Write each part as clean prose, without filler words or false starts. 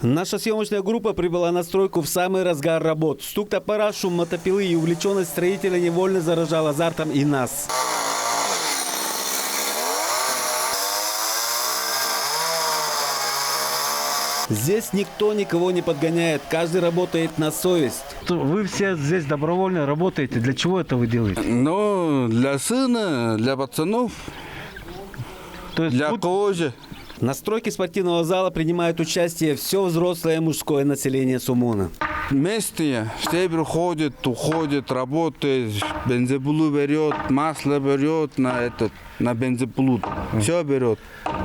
Наша съемочная группа прибыла на стройку в самый разгар работ. Стук топора, шум мотопилы и увлеченность строителя невольно заражал азартом и нас. Здесь никто никого не подгоняет, каждый работает на совесть. Вы все здесь добровольно работаете. Для чего это вы делаете? Ну, для сына, для пацанов, То есть для кожи. На стройке спортивного зала принимает участие все взрослое мужское население Сумона. Вместе все приходят, уходят, работают, бензопилу берет, масло берет на бензопилу. Все берет.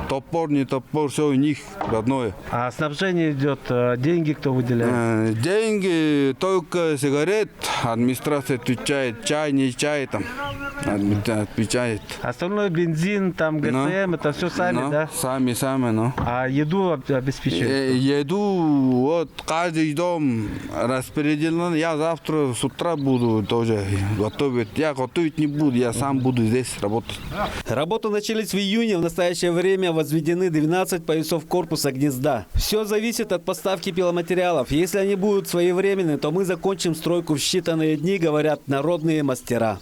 Топор, не топор, все у них родное. А снабжение идет, деньги кто выделяет? Деньги только сигарет, администрация отвечает, чай, не чай там, отвечает. Остальное бензин, там ГСМ, это все сами, да? Сами, ну. А еду обеспечивают? Еду, вот каждый дом распределен. Я завтра с утра буду тоже готовить. Я готовить не буду, я сам буду здесь работать. Работы начались в июне. В настоящее время возведены 12 поясов корпуса гнезда. Все зависит от поставки пиломатериалов. Если они будут своевременны, то мы закончим стройку в считанные дни, говорят народные мастера.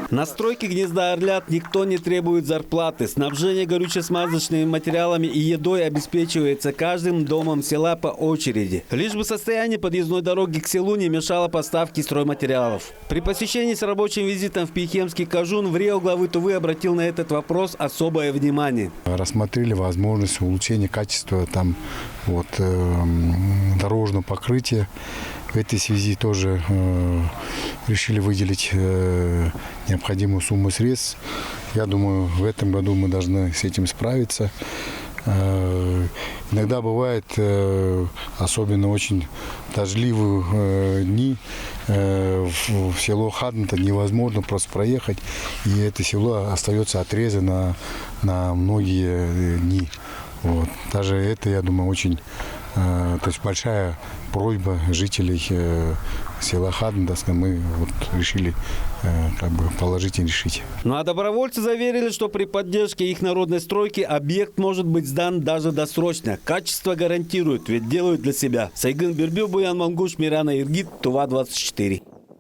На стройке гнезда «Орлят» никто не требует зарплаты. Снабжение горюче-смазочными материалами и едой обеспечивается каждым домом села по очереди. Лишь бы состояние подъездной дороги к селу не мешало поставке стройматериалов. При посещении с рабочим визитом в Пихемский Кажун в РИО главы Тувы обратил на этот вопрос особое внимание. Рассмотрели возможность улучшения качества дорожного покрытия. В этой связи тоже решили выделить необходимую сумму средств. Я думаю, в этом году мы должны с этим справиться. Иногда бывает, особенно очень дождливые дни, в село Хаднта невозможно просто проехать, и это село остается отрезано на многие дни. Вот. Даже это, я думаю, очень большая просьба жителей села Хаднта, мы решили положительно решить. Ну а добровольцы заверили, что при поддержке их народной стройки объект может быть сдан даже досрочно. Качество гарантируют, ведь делают для себя. Сайгын Бербю, Буян Мангуш, Мирана Иргит, Тува 24.